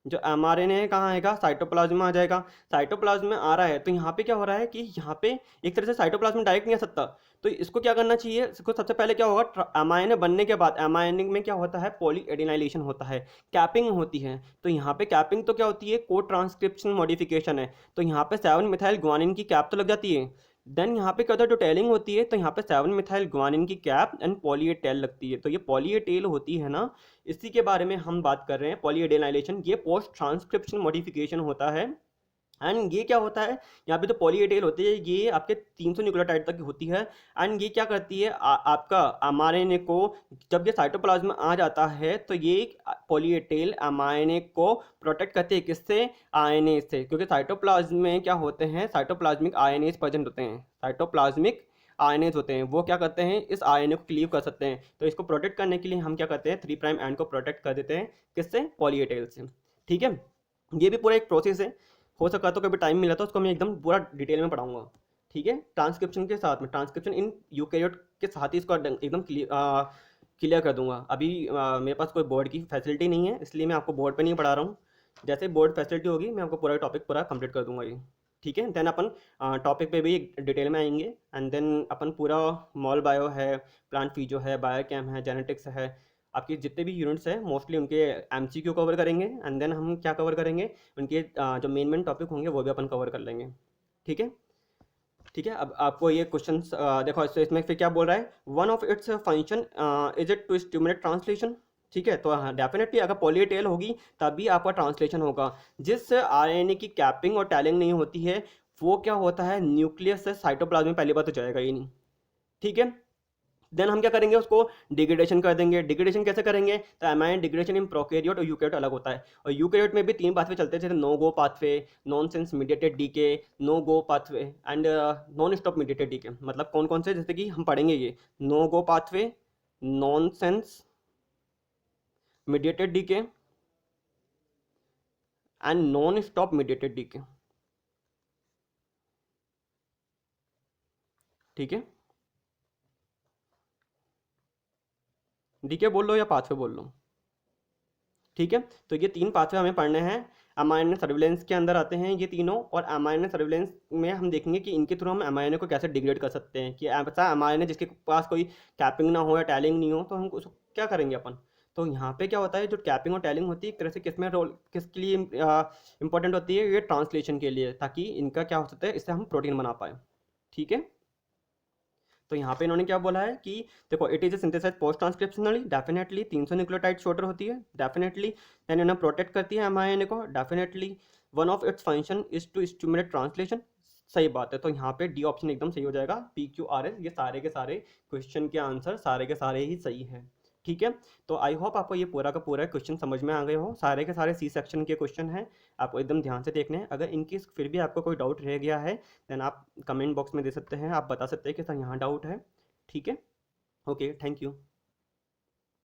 जो एमआरएनए है कहाँ आएगा, साइटोप्लाज्म में आ जाएगा। साइटोप्लाज्म में आ रहा है तो यहाँ पे क्या हो रहा है कि यहाँ पे एक तरह से साइटोप्लाज्म में डायरेक्ट नहीं आ सकता, तो इसको क्या करना चाहिए, इसको सबसे पहले क्या होगा, एमआरएनए बनने के बाद एमआरएनए में क्या होता है, पॉली एडिनाइलेशन होता है, कैपिंग होती है। तो यहाँ पे कैपिंग तो क्या होती है, को ट्रांसक्रिप्शन मॉडिफिकेशन है, तो यहाँ पे 7 मिथाइल ग्वानिन की कैप तो लग जाती है। देन यहाँ पे क्या होता है, जो टेलिंग होती है, तो यहाँ पे 7 मिथाइल ग्वानिन की cap and poly A tail लगती है। तो ये पॉली ए टेल होती है ना, इसी के बारे में हम बात कर रहे हैं, पॉली एडेनाइलेशन। ये पोस्ट ट्रांसक्रिप्शन मॉडिफिकेशन होता है। एंड ये क्या होता है, यहाँ पे जो पॉली ए टेल होती है ये आपके 300 न्यूक्लियोटाइड तक की होती है। एंड ये क्या करती है, आपका एमआरएनए को जब ये साइटोप्लाज्म में आ जाता है तो ये पॉली ए टेल एमआरएनए को प्रोटेक्ट करती है, किससे, आरएनए से, क्योंकि साइटोप्लाज्म में क्या होते हैं, साइटोप्लाज्मिक आरएनएज प्रेजेंट होते हैं, साइटोप्लाज्मिक आरएनएज होते हैं, वो क्या करते हैं, इस आरएनए को क्लीव कर सकते हैं। तो इसको प्रोटेक्ट करने के लिए हम क्या करते हैं, 3 प्राइम एंड को प्रोटेक्ट कर देते हैं, किससे, पॉली ए टेल से, ठीक है। ये भी पूरा एक प्रोसेस है, हो सका तो कभी टाइम मिला तो उसको मैं एकदम पूरा डिटेल में पढ़ाऊंगा, ठीक है। ट्रांसक्रिप्शन के साथ में, ट्रांसक्रिप्शन इन यूकैरियोट के साथ ही इसको एकदम क्लियर कर दूंगा। अभी मेरे पास कोई बोर्ड की फैसिलिटी नहीं है, इसलिए मैं आपको बोर्ड पे नहीं पढ़ा रहा हूँ। जैसे बोर्ड फैसिलिटी होगी मैं आपको पूरा टॉपिक पूरा कंप्लीट कर दूंगा ये, ठीक है। देन अपन टॉपिक पे भी डिटेल में आएंगे। एंड देन अपन पूरा मॉल बायो है, प्लांट फिजियो है, बायोकेम है, जेनेटिक्स है, आपके जितने भी यूनिट्स हैं मोस्टली उनके MCQ कवर करेंगे। एंड देन हम क्या कवर करेंगे, उनके जो मेन टॉपिक होंगे वो भी अपन कवर कर लेंगे, ठीक है। ठीक है, अब आपको ये क्वेश्चन देखो, इसमें फिर क्या बोल रहा है, one of its function is it to stimulate translation, ठीक है। तो हाँ डेफिनेटली अगर पॉली ए टेल होगी तभी आपका ट्रांसलेशन होगा। जिस आरएनए की कैपिंग और टैलिंग नहीं होती है वो क्या होता है, न्यूक्लियस से साइटोप्लाज्म में पहली बार तो जाएगा ही नहीं, ठीक है। देन हम क्या करेंगे, उसको डिग्रेडेशन कर देंगे। डिग्रेडेशन कैसे करेंगे, तो एमाइन डिग्रेडेशन इन प्रोकैरियोट और यूकैरियोट अलग होता है। और यूकैरियोट में भी 3 पाथवे चलते हैं, जैसे no go pathway, nonsense mediated decay, no go pathway and non stop mediated decay. मतलब कौन कौन से, जैसे कि हम पढ़ेंगे ये no go pathway, nonsense mediated decay and non stop mediated decay, ठीक है। डीके बोल लो या पाथवे बोल लो, ठीक है, तो ये 3 पाथवे हमें पढ़ने हैं। एमआरएनए सर्विलेंस के अंदर आते हैं ये तीनों, और एमआरएनए सर्विलेंस में हम देखेंगे कि इनके थ्रू हम एमआरएनए को कैसे डिग्रेड कर सकते हैं, कि ऐसा एमआरएनए जिसके पास कोई कैपिंग ना हो या टैलिंग नहीं हो, तो हम उसको क्या करेंगे अपन। तो यहाँ पे क्या होता है, जो कैपिंग और टैलिंग होती है एक तरह से किस में रोल, किसके लिए इंपॉर्टेंट होती है, ये ट्रांसलेशन के लिए, ताकि इनका क्या हो सकता है, इससे हम प्रोटीन बना पाए। ठीक है, तो यहाँ पे इन्होंने क्या बोला है कि देखो, it is synthesize post transcriptionally, definitely 300 nucleotide shorter होती है, डेफिनेटली देन इन्हें प्रोटेक्ट करती है एमआरएनए को, definitely one of its function is to stimulate translation. सही बात है, तो यहाँ पे डी ऑप्शन एकदम सही हो जाएगा, PQRS, ये सारे के सारे क्वेश्चन के आंसर सारे के सारे ही सही हैं। ठीक है, तो आई होप आपको ये पूरा का पूरा क्वेश्चन समझ में आ गए हो, सारे के सारे सी सेक्शन के क्वेश्चन हैं, आपको एकदम ध्यान से देखने हैं। अगर इनकेस फिर भी आपको कोई डाउट रह गया है, देन आप कमेंट बॉक्स में दे सकते हैं, आप बता सकते हैं कि सर यहाँ डाउट है। ठीक है, ओके, थैंक यू।